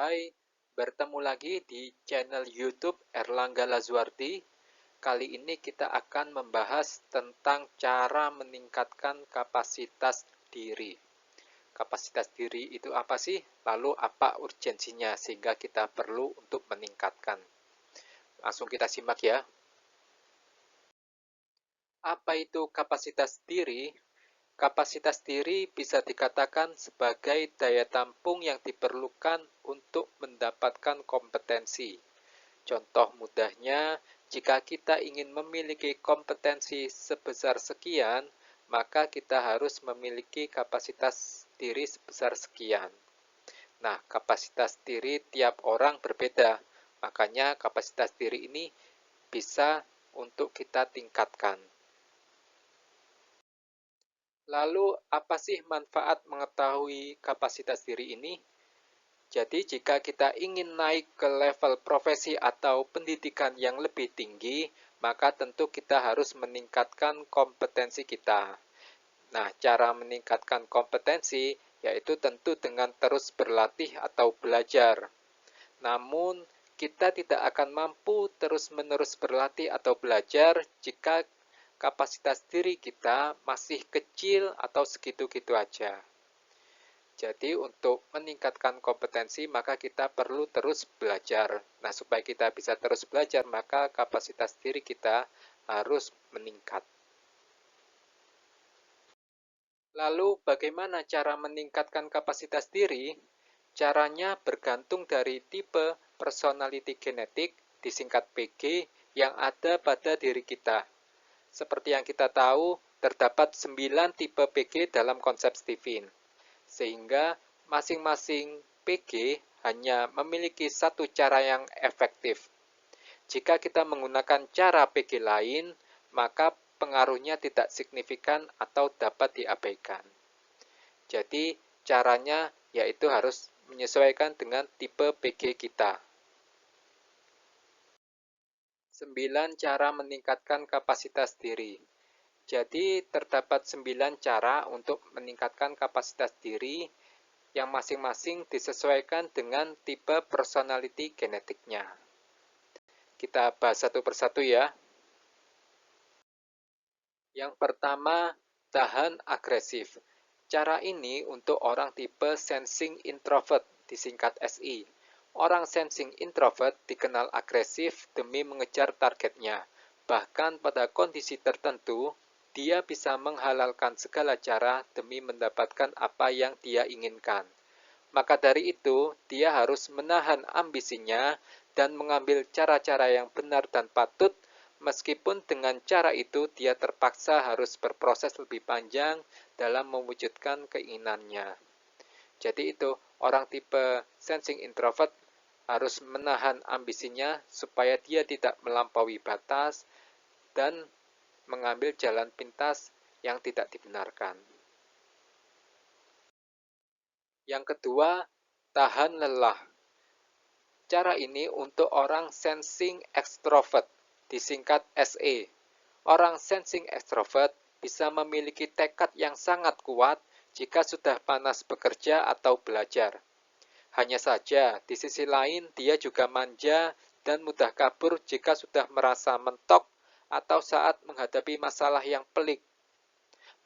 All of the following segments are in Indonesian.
Hai, bertemu lagi di channel YouTube Erlangga Lazuardi. Kali ini kita akan membahas tentang cara meningkatkan kapasitas diri. Kapasitas diri itu apa sih? Lalu apa urgensinya sehingga kita perlu untuk meningkatkan? Langsung kita simak ya. Apa itu kapasitas diri? Kapasitas diri bisa dikatakan sebagai daya tampung yang diperlukan untuk mendapatkan kompetensi. Contoh mudahnya, jika kita ingin memiliki kompetensi sebesar sekian, maka kita harus memiliki kapasitas diri sebesar sekian. Nah, kapasitas diri tiap orang berbeda, makanya kapasitas diri ini bisa untuk kita tingkatkan. Lalu, apa sih manfaat mengetahui kapasitas diri ini? Jadi, jika kita ingin naik ke level profesi atau pendidikan yang lebih tinggi, maka tentu kita harus meningkatkan kompetensi kita. Nah, cara meningkatkan kompetensi yaitu tentu dengan terus berlatih atau belajar. Namun, kita tidak akan mampu terus-menerus berlatih atau belajar jika kapasitas diri kita masih kecil atau segitu-gitu aja. Jadi untuk meningkatkan kompetensi maka kita perlu terus belajar. Nah, supaya kita bisa terus belajar maka kapasitas diri kita harus meningkat. Lalu bagaimana cara meningkatkan kapasitas diri? Caranya bergantung dari tipe personality genetik, disingkat PG, yang ada pada diri kita. Seperti yang kita tahu, terdapat 9 tipe PG dalam konsep Stephen. Sehingga masing-masing PG hanya memiliki satu cara yang efektif. Jika kita menggunakan cara PG lain, maka pengaruhnya tidak signifikan atau dapat diabaikan. Jadi, caranya yaitu harus menyesuaikan dengan tipe PG kita. 9 cara meningkatkan kapasitas diri. Jadi, terdapat 9 cara untuk meningkatkan kapasitas diri yang masing-masing disesuaikan dengan tipe personality genetiknya. Kita bahas satu persatu ya. Yang pertama, tahan agresif. Cara ini untuk orang tipe sensing introvert, disingkat SI. Orang sensing introvert dikenal agresif demi mengejar targetnya. Bahkan pada kondisi tertentu, dia bisa menghalalkan segala cara demi mendapatkan apa yang dia inginkan. Maka dari itu, dia harus menahan ambisinya dan mengambil cara-cara yang benar dan patut, meskipun dengan cara itu dia terpaksa harus berproses lebih panjang dalam mewujudkan keinginannya. Jadi itu, orang tipe sensing introvert harus menahan ambisinya supaya dia tidak melampaui batas dan mengambil jalan pintas yang tidak dibenarkan. Yang kedua, tahan lelah. Cara ini untuk orang sensing extrovert, disingkat SE. Orang sensing extrovert bisa memiliki tekad yang sangat kuat jika sudah panas bekerja atau belajar. Hanya saja, di sisi lain dia juga manja dan mudah kabur jika sudah merasa mentok atau saat menghadapi masalah yang pelik.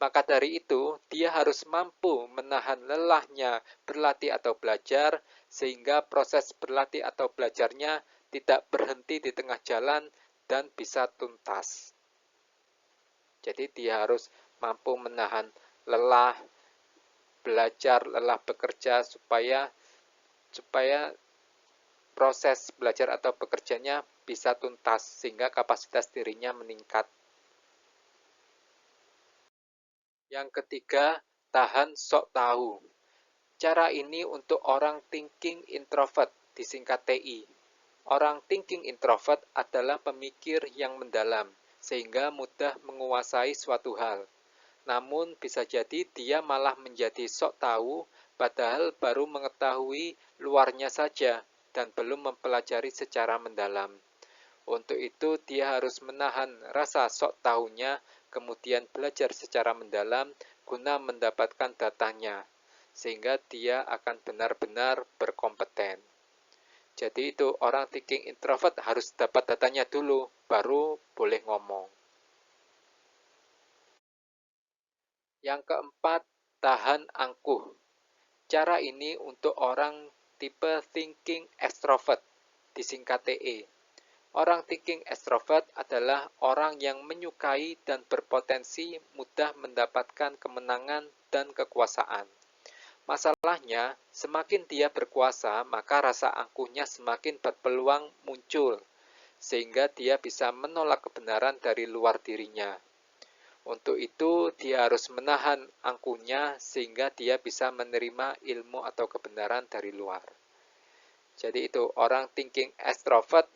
Maka dari itu, dia harus mampu menahan lelahnya berlatih atau belajar, sehingga proses berlatih atau belajarnya tidak berhenti di tengah jalan dan bisa tuntas. Jadi dia harus mampu menahan lelah belajar, lelah bekerja supaya proses belajar atau bekerjanya bisa tuntas sehingga kapasitas dirinya meningkat. Yang ketiga, tahan sok tahu. Cara ini untuk orang thinking introvert, disingkat TI. Orang thinking introvert adalah pemikir yang mendalam, sehingga mudah menguasai suatu hal. Namun bisa jadi dia malah menjadi sok tahu, padahal baru mengetahui luarnya saja dan belum mempelajari secara mendalam. Untuk itu dia harus menahan rasa sok tahunya, kemudian belajar secara mendalam guna mendapatkan datanya, sehingga dia akan benar-benar berkompeten. Jadi itu orang thinking introvert harus dapat datanya dulu, baru boleh ngomong. Yang keempat, tahan angkuh. Cara ini untuk orang tipe thinking extrovert, disingkat TE. Orang thinking extrovert adalah orang yang menyukai dan berpotensi mudah mendapatkan kemenangan dan kekuasaan. Masalahnya, semakin dia berkuasa, maka rasa angkuhnya semakin berpeluang muncul, sehingga dia bisa menolak kebenaran dari luar dirinya. Untuk itu, dia harus menahan angkuhnya sehingga dia bisa menerima ilmu atau kebenaran dari luar. Jadi itu, orang thinking extrovert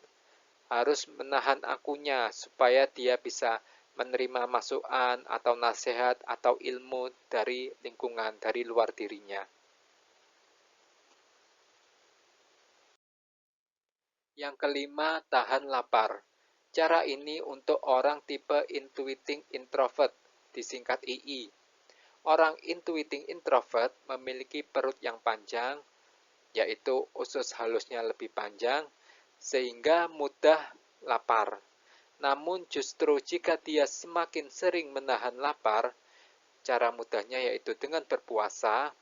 harus menahan angkuhnya supaya dia bisa menerima masukan atau nasihat atau ilmu dari lingkungan, dari luar dirinya. Yang kelima, tahan lapar. Cara ini untuk orang tipe intuiting introvert, disingkat II. Orang intuiting introvert memiliki perut yang panjang, yaitu usus halusnya lebih panjang, sehingga mudah lapar. Namun justru jika dia semakin sering menahan lapar, cara mudahnya yaitu dengan berpuasa,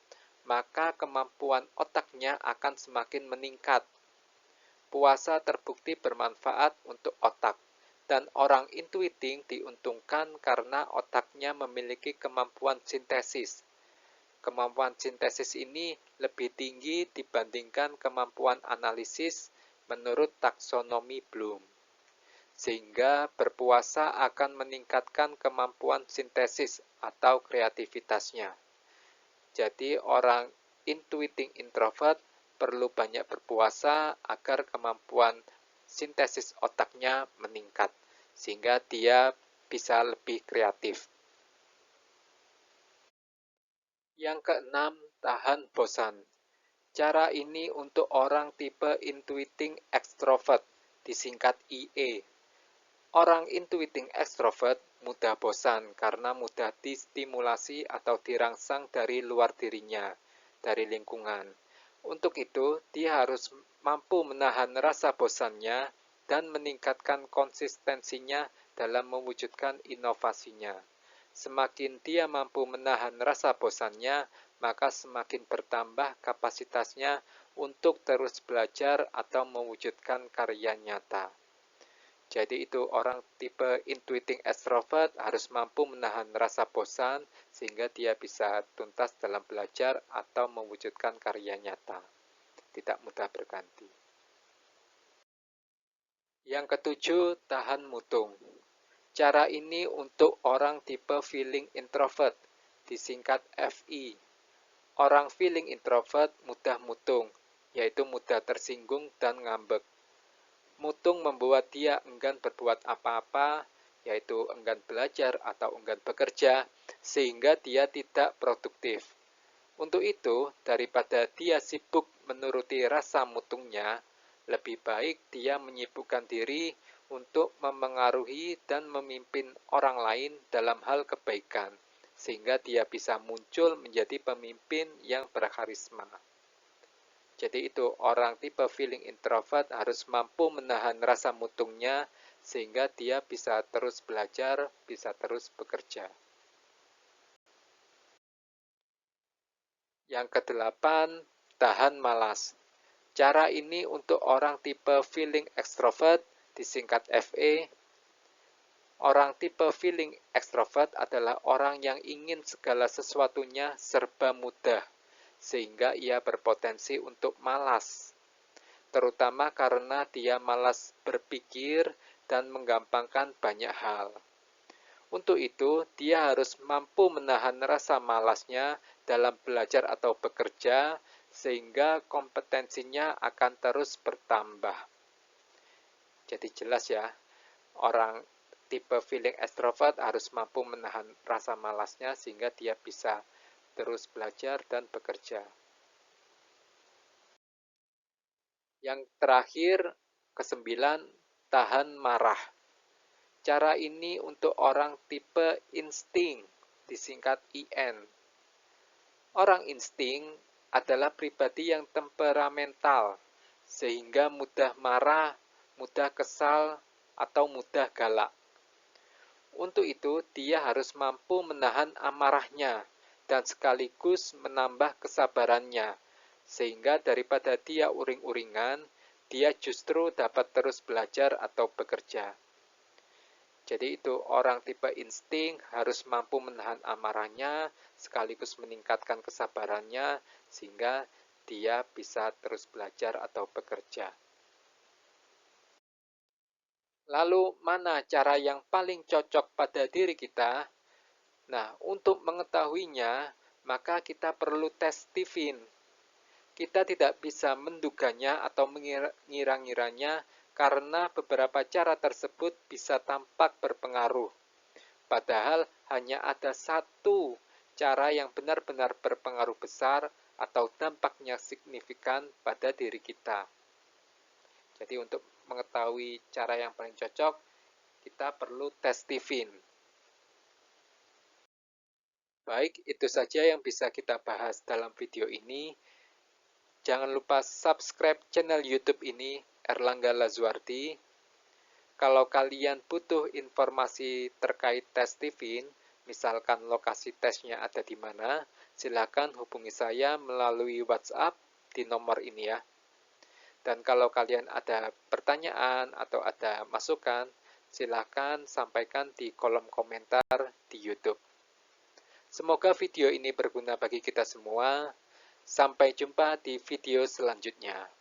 maka kemampuan otaknya akan semakin meningkat. Puasa terbukti bermanfaat untuk otak, dan orang intuiting diuntungkan karena otaknya memiliki kemampuan sintesis. Kemampuan sintesis ini lebih tinggi dibandingkan kemampuan analisis menurut taksonomi Bloom. Sehingga berpuasa akan meningkatkan kemampuan sintesis atau kreativitasnya. Jadi orang intuiting introvert perlu banyak berpuasa agar kemampuan sintesis otaknya meningkat, sehingga dia bisa lebih kreatif. Yang keenam, tahan bosan. Cara ini untuk orang tipe intuiting extrovert, disingkat IE. Orang intuiting extrovert mudah bosan karena mudah distimulasi atau dirangsang dari luar dirinya, dari lingkungan. Untuk itu, dia harus mampu menahan rasa bosannya dan meningkatkan konsistensinya dalam mewujudkan inovasinya. Semakin dia mampu menahan rasa bosannya, maka semakin bertambah kapasitasnya untuk terus belajar atau mewujudkan karya nyata. Jadi itu orang tipe intuiting extrovert harus mampu menahan rasa bosan sehingga dia bisa tuntas dalam belajar atau mewujudkan karya nyata. Tidak mudah berganti. Yang ketujuh, tahan mutung. Cara ini untuk orang tipe feeling introvert, disingkat FI. Orang feeling introvert mudah mutung, yaitu mudah tersinggung dan ngambek. Mutung membuat dia enggan berbuat apa-apa, yaitu enggan belajar atau enggan bekerja, sehingga dia tidak produktif. Untuk itu, daripada dia sibuk menuruti rasa mutungnya, lebih baik dia menyibukkan diri untuk memengaruhi dan memimpin orang lain dalam hal kebaikan, sehingga dia bisa muncul menjadi pemimpin yang berkarisma. Jadi itu orang tipe feeling introvert harus mampu menahan rasa mutungnya sehingga dia bisa terus belajar, bisa terus bekerja. Yang kedelapan, tahan malas. Cara ini untuk orang tipe feeling extrovert, disingkat FE. Orang tipe feeling extrovert adalah orang yang ingin segala sesuatunya serba mudah, sehingga ia berpotensi untuk malas. Terutama karena dia malas berpikir dan menggampangkan banyak hal. Untuk itu, dia harus mampu menahan rasa malasnya dalam belajar atau bekerja, sehingga kompetensinya akan terus bertambah. Jadi jelas ya, orang tipe feeling extrovert harus mampu menahan rasa malasnya sehingga dia bisa terus belajar dan bekerja. Yang terakhir, kesembilan, tahan marah. Cara ini untuk orang tipe insting, disingkat IN. Orang insting adalah pribadi yang temperamental, sehingga mudah marah, mudah kesal, atau mudah galak. Untuk itu, dia harus mampu menahan amarahnya dan sekaligus menambah kesabarannya, sehingga daripada dia uring-uringan, dia justru dapat terus belajar atau bekerja. Jadi itu orang tipe insting harus mampu menahan amarahnya, sekaligus meningkatkan kesabarannya, sehingga dia bisa terus belajar atau bekerja. Lalu, mana cara yang paling cocok pada diri kita? Nah, untuk mengetahuinya, maka kita perlu tes Stephen. Kita tidak bisa menduganya atau mengira-ngiranya karena beberapa cara tersebut bisa tampak berpengaruh. Padahal hanya ada satu cara yang benar-benar berpengaruh besar atau dampaknya signifikan pada diri kita. Jadi untuk mengetahui cara yang paling cocok, kita perlu tes Stephen. Baik, itu saja yang bisa kita bahas dalam video ini. Jangan lupa subscribe channel YouTube ini, Erlangga Lazuardi. Kalau kalian butuh informasi terkait tes Stephen, misalkan lokasi tesnya ada di mana, silakan hubungi saya melalui WhatsApp di nomor ini ya. Dan kalau kalian ada pertanyaan atau ada masukan, silakan sampaikan di kolom komentar di YouTube. Semoga video ini berguna bagi kita semua. Sampai jumpa di video selanjutnya.